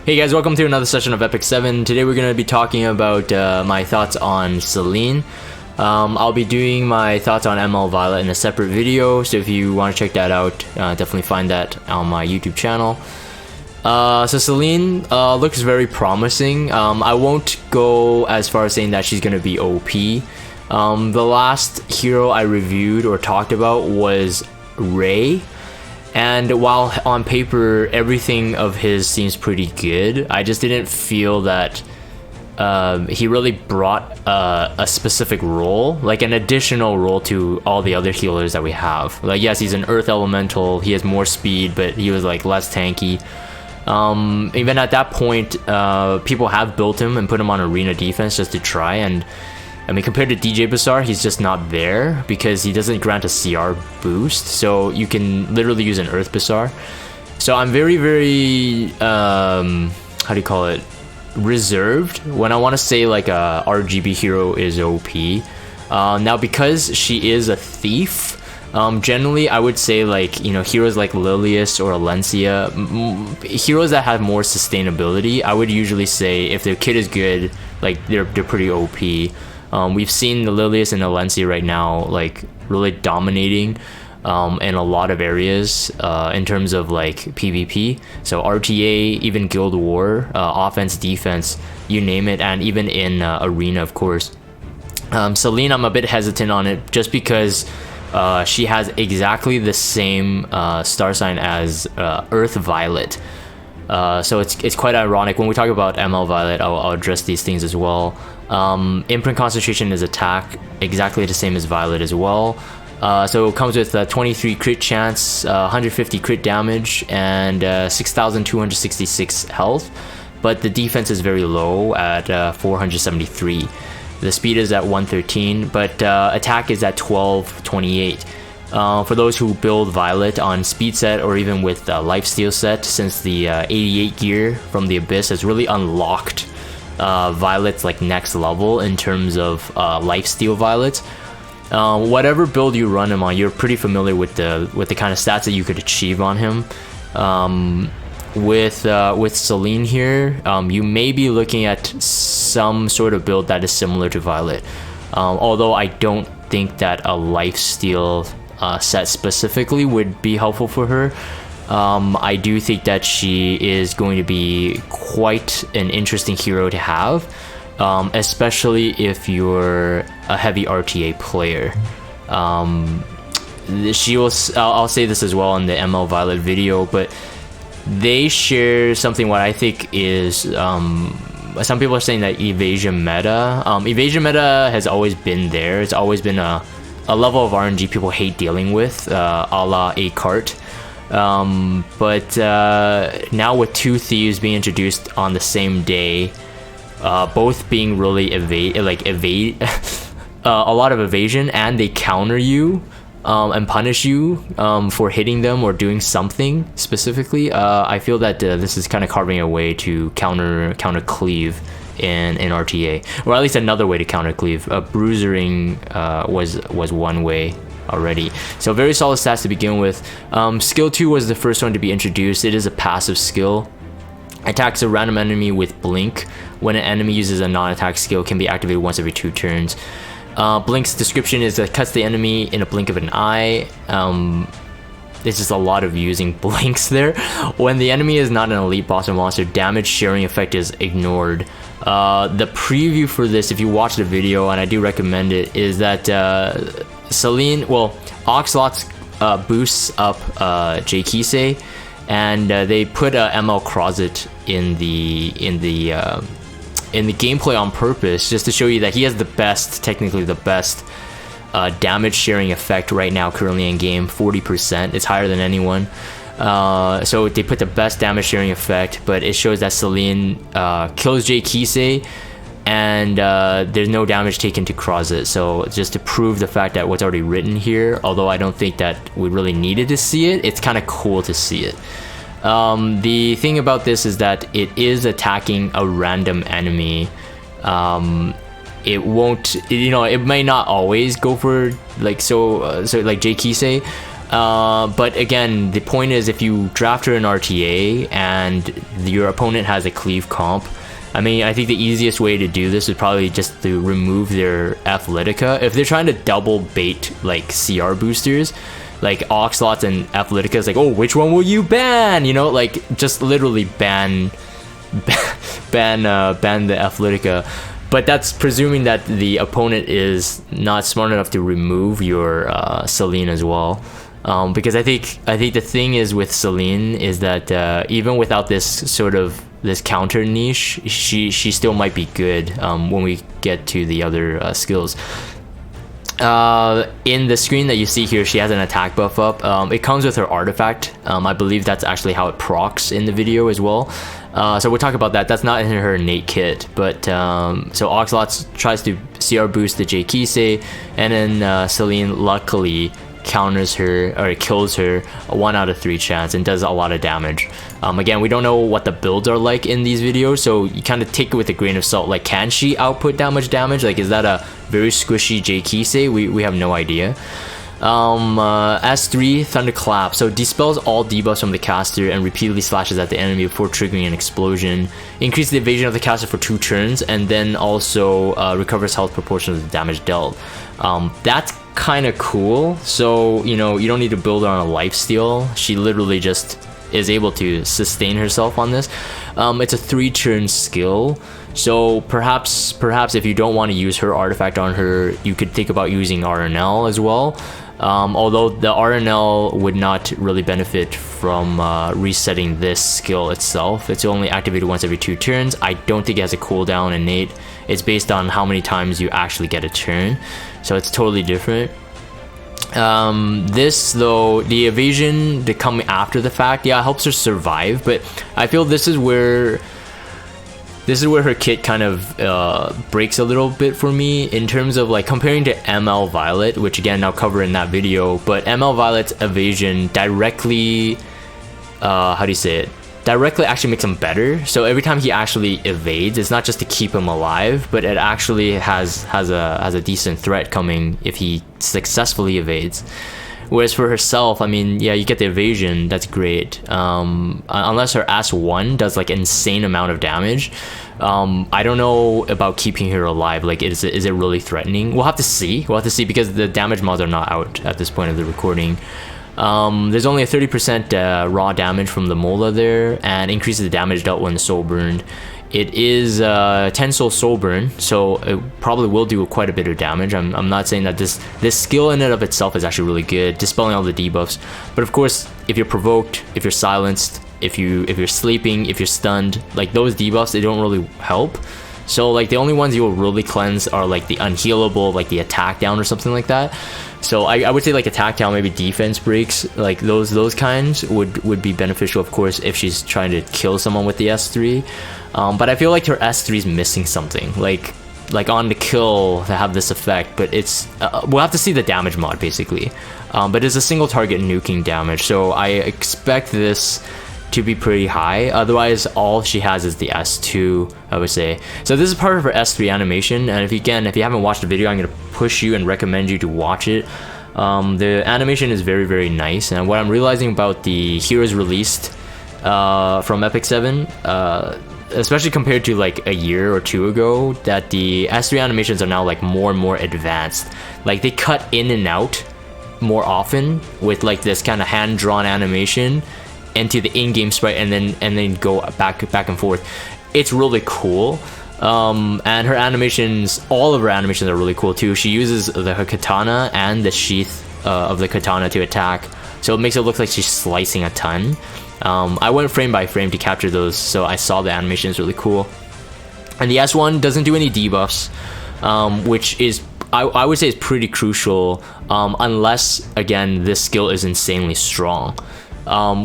Hey guys, welcome to another session of Epic 7. Today we're going to be talking about my thoughts on Celine. I'll be doing my thoughts on ML Violet in a separate video, so if you want to check that out, definitely find that on my YouTube channel. So Celine looks very promising. I won't go as far as saying that she's going to be OP. The last hero I reviewed or talked about was Ray. And while on paper everything of his seems pretty good, I just didn't feel that he really brought a specific role, like an additional role to all the other healers that we have. Like, yes, he's an earth elemental, he has more speed, but he was like less tanky. Even at that point, people have built him and put him on arena defense just to try, and I mean, compared to DJ Bazaar, he's just not there because he doesn't grant a CR boost, so you can literally use an Earth Bazaar. So I'm very, how do you call it, reserved when I want to say like a RGB hero is OP. Now, because she is a thief, generally I would say, like, you know, heroes like Lilius or Alencia, heroes that have more sustainability, I would usually say if their kit is good, like they're pretty OP. We've seen the Lilius and Alencia right now like really dominating in a lot of areas in terms of like PvP. So RTA, even Guild War, offense, defense, you name it, and even in arena, of course. Celine, I'm a bit hesitant on it just because she has exactly the same star sign as Earth Violet. So it's quite ironic. When we talk about ML Violet, I'll address these things as well. Imprint concentration is attack, exactly the same as Violet as well. So it comes with a 23 crit chance, 150 crit damage, and 6,266 health. But the defense is very low at 473. The speed is at 113, but attack is at 1228. For those who build Violet on speed set or even with lifesteal set, since the 88 gear from the Abyss has really unlocked Violet's like next level in terms of lifesteal Violet. Whatever build you run him on, you're pretty familiar with the kind of stats that you could achieve on him. With Celine here, you may be looking at some sort of build that is similar to Violet. Although I don't think that a lifesteal set specifically would be helpful for her. I do think that she is going to be quite an interesting hero to have, especially if you're a heavy RTA player. She will. I'll say this as well in the ML Violet video, but they share something what I think is some people are saying that evasion meta. Evasion meta has always been there. It's always been a level of RNG people hate dealing with, a la a cart. But now with two thieves being introduced on the same day, both being really evade a lot of evasion, and they counter you and punish you for hitting them or doing something specifically, I feel that this is kind of carving a way to counter cleave in RTA, or at least another way to counter cleave. Bruisering was one way already. So very solid stats to begin with. Skill 2 was the first one to be introduced. It is a passive skill. Attacks a random enemy with blink. When an enemy uses a non-attack skill, can be activated once every 2 turns. Blink's description is that cuts the enemy in a blink of an eye. There's just a lot of using blinks there. When the enemy is not an elite boss or monster, damage sharing effect is ignored. The preview for this, if you watch the video, and I do recommend it, is that Celine, well, Oxlot's boosts up J-Kisei, and they put ML Crozet in the gameplay on purpose, just to show you that he has the best, technically the best damage sharing effect right now currently in game. 40%, it's higher than anyone. So they put the best damage sharing effect, but it shows that Celine kills J-Kisei, and there's no damage taken to Crozet. So just to prove the fact that what's already written here, although I don't think that we really needed to see it, it's kind of cool to see it. The thing about this is that it is attacking a random enemy. It won't, you know, it may not always go for like like J-Kisei, But again, the point is, if you draft her in RTA and your opponent has a cleave comp, I mean, I think the easiest way to do this is probably just to remove their Athletica. If they're trying to double bait like CR boosters, like Oxlots and Athletica, is like, oh, which one will you ban? You know, like just literally ban the Athletica. But that's presuming that the opponent is not smart enough to remove your Celine as well. Because I think the thing is with Celine is that even without this counter niche, she still might be good when we get to the other skills. In the screen that you see here, she has an attack buff up. It comes with her artifact. I believe that's actually how it procs in the video as well. So we'll talk about that. That's not in her innate kit, but so Oxlots tries to CR boost the J-Kisei, and then Celine luckily counters her or kills her 1 out of 3 chance and does a lot of damage. Again, we don't know what the builds are like in these videos, so you kind of take it with a grain of salt. Like, can she output that much damage? Like, is that a very squishy J-Kisei? We have no idea. S3 Thunderclap, so dispels all debuffs from the caster and repeatedly slashes at the enemy before triggering an explosion. Increase the evasion of the caster for 2 turns, and then also recovers health proportional to the damage dealt. That's kind of cool. So, you know, you don't need to build her on a lifesteal. She literally just is able to sustain herself on this. It's a 3-turn skill, so perhaps if you don't want to use her artifact on her, you could think about using RNL as well. Although the RNL would not really benefit from resetting this skill itself. It's only activated once every 2 turns. I don't think it has a cooldown innate. It's based on how many times you actually get a turn, so it's totally different. This though, the evasion, the coming after the fact, yeah, it helps her survive, but I feel this is where her kit kind of breaks a little bit for me in terms of like comparing to ML Violet, which again I'll cover in that video. But ML Violet's evasion directly, how do you say it? Directly actually makes him better. So every time he actually evades, it's not just to keep him alive, but it actually has a decent threat coming if he successfully evades. Whereas for herself, I mean, yeah, you get the evasion, that's great. Unless her S1 does like insane amount of damage. I don't know about keeping her alive. Like, is it really threatening? We'll have to see. Because the damage mods are not out at this point of the recording. There's only a 30% raw damage from the Mola there, and increases the damage dealt when soul burned. It is 10 soul burn, so it probably will do quite a bit of damage. I'm not saying that this skill in and of itself is actually really good, dispelling all the debuffs. But of course, if you're provoked, if you're silenced, if you're sleeping, if you're stunned, like those debuffs, they don't really help. So like the only ones you will really cleanse are like the unhealable, like the attack down or something like that. So I would say like attack down, maybe defense breaks, like those kinds would be beneficial, of course, if she's trying to kill someone with the S3. But I feel like her S3 is missing something, like on the kill to have this effect. But it's we'll have to see the damage mod basically. But it's a single target nuking damage, so I expect this to be pretty high. Otherwise, all she has is the S2, I would say. So this is part of her S3 animation, and if you haven't watched the video, I'm gonna push you and recommend you to watch it. The animation is very, very nice, and what I'm realizing about the heroes released from Epic 7, especially compared to like a year or 2 ago, that the S3 animations are now like more and more advanced. Like they cut in and out more often with like this kind of hand-drawn animation into the in-game sprite, and then go back and forth. It's really cool. And her animations, all of her animations are really cool too. She uses her katana and the sheath of the katana to attack, so it makes it look like she's slicing a ton. I went frame by frame to capture those, so I saw the animation is really cool. And the S1 doesn't do any debuffs, which is I would say is pretty crucial, unless again this skill is insanely strong.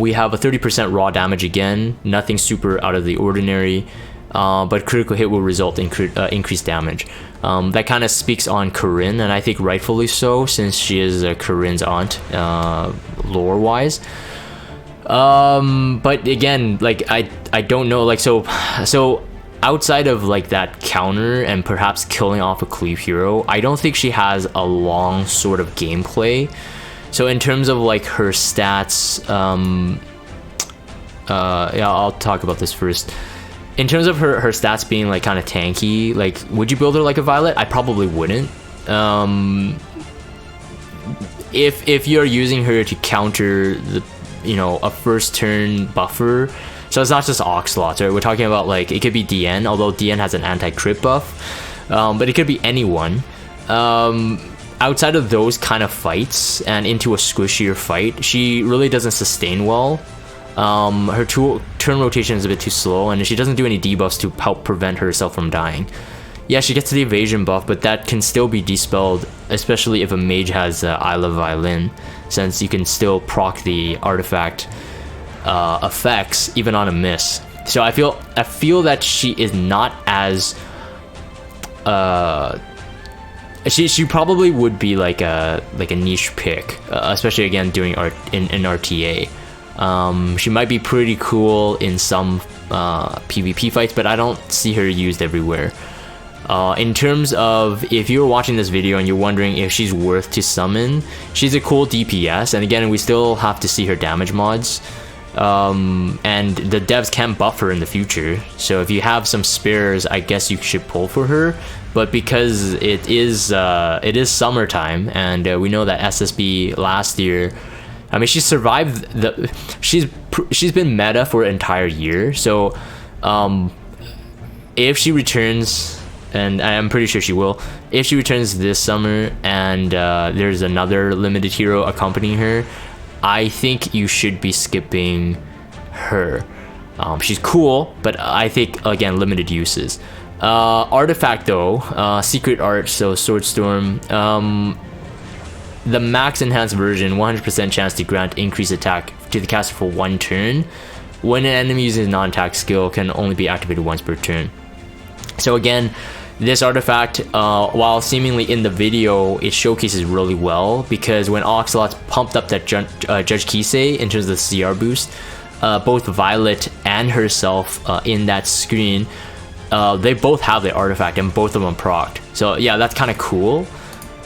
We have a 30% raw damage again, nothing super out of the ordinary, but critical hit will result in increased damage. That kind of speaks on Corinne, and I think rightfully so, since she is Corinne's aunt, lore-wise. But again, like I don't know, like so outside of like that counter and perhaps killing off a cleave hero, I don't think she has a long sort of gameplay. So in terms of like her stats, yeah, I'll talk about this first. In terms of her stats being like kind of tanky, like would you build her like a Violet? I probably wouldn't. If you're using her to counter the, you know, a first turn buffer, so it's not just Oxlots, right? We're talking about like, it could be DN, although DN has an anti-crit buff, but it could be anyone. Outside of those kind of fights and into a squishier fight, she really doesn't sustain well. Her turn rotation is a bit too slow, and she doesn't do any debuffs to help prevent herself from dying. Yeah, she gets the evasion buff, but that can still be dispelled, especially if a mage has Isle of Violin, since you can still proc the artifact effects even on a miss. So I feel that she is not as she probably would be like a niche pick, especially again doing in RTA. She might be pretty cool in some PvP fights, but I don't see her used everywhere. In terms of, if you're watching this video and you're wondering if she's worth to summon, she's a cool DPS, and again, we still have to see her damage mods. And the devs can buff her in the future, so if you have some spares, I guess you should pull for her. But because it is summertime, and we know that SSB last year, I mean, she survived she's been meta for an entire year. So if she returns, and I'm pretty sure she will, if she returns this summer and there's another limited hero accompanying her, I think you should be skipping her. She's cool, but I think, again, limited uses. Artifact though, secret art, so Swordstorm, the max enhanced version, 100% chance to grant increased attack to the caster for 1 turn. When an enemy uses a non-attack skill, can only be activated once per turn. So again, this artifact, while seemingly in the video, it showcases really well, because when Oxalots pumped up that Judge Kisei in terms of the CR boost, both Violet and herself in that screen, they both have the artifact and both of them procced. So yeah, that's kind of cool.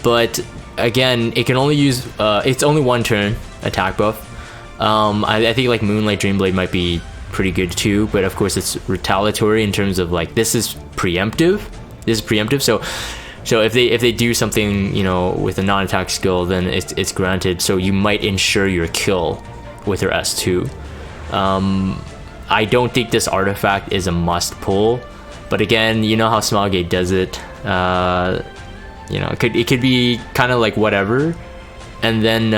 But again, it can only use, it's only 1 turn attack buff. I think like Moonlight Dreamblade might be pretty good too, but of course it's retaliatory in terms of like, this is preemptive. So if they do something, you know, with a non-attack skill, then it's granted. So you might ensure your kill with her S2. I don't think this artifact is a must pull, but again, you know how Smilegate does it. You know, it could be kind of like whatever, and then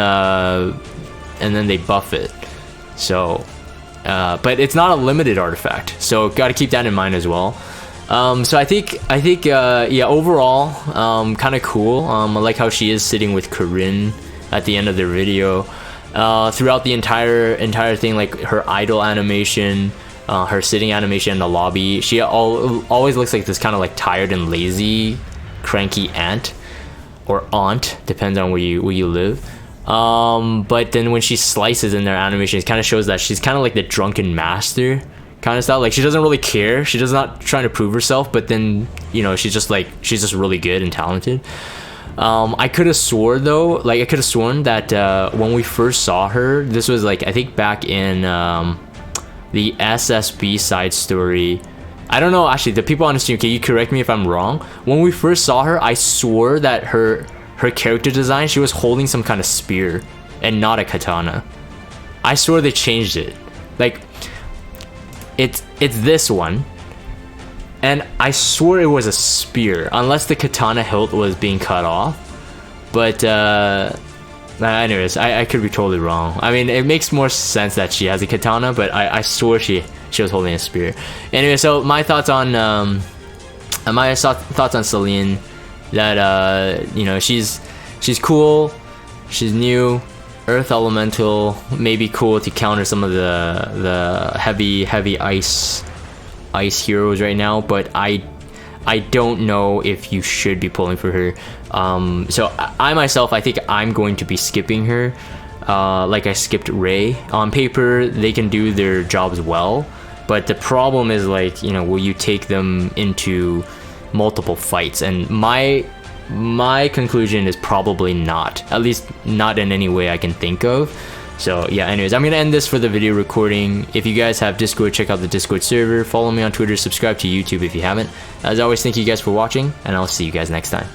they buff it. So, but it's not a limited artifact, so got to keep that in mind as well. So I think yeah, overall, kind of cool. I like how she is sitting with Corinne at the end of the video. Throughout the entire thing, like her idle animation, her sitting animation in the lobby, she always looks like this kind of like tired and lazy, cranky aunt, or aunt, depends on where you live. But then when she slices in their animation, it kind of shows that she's kind of like the drunken master kind of style. Like, she doesn't really care, she does not trying to prove herself, but then, you know, she's just really good and talented. I could have sworn though, like I could have sworn that when we first saw her, this was like, I think back in the SSB side story. I don't know, actually, the people on the stream, can you correct me if I'm wrong? When we first saw her, I swore that her character design, she was holding some kind of spear and not a katana. I swore they changed it. Like, it's this one, and I swore it was a spear, unless the katana hilt was being cut off. But anyways, I could be totally wrong. I mean, it makes more sense that she has a katana, but I swore she was holding a spear. Anyway, so my thoughts on Celine, that you know, she's cool, she's new, earth elemental, maybe cool to counter some of the heavy ice heroes right now, but I don't know if you should be pulling for her. So I myself, I think I'm going to be skipping her, like I skipped Ray. On paper, they can do their jobs well, but the problem is, like, you know, will you take them into multiple fights? And my my conclusion is probably not, at least not in any way I can think of. So yeah, anyways, I'm gonna end this for the video recording. If you guys have Discord, check out the Discord server, follow me on Twitter, subscribe to YouTube if you haven't. As always, thank you guys for watching, and I'll see you guys next time.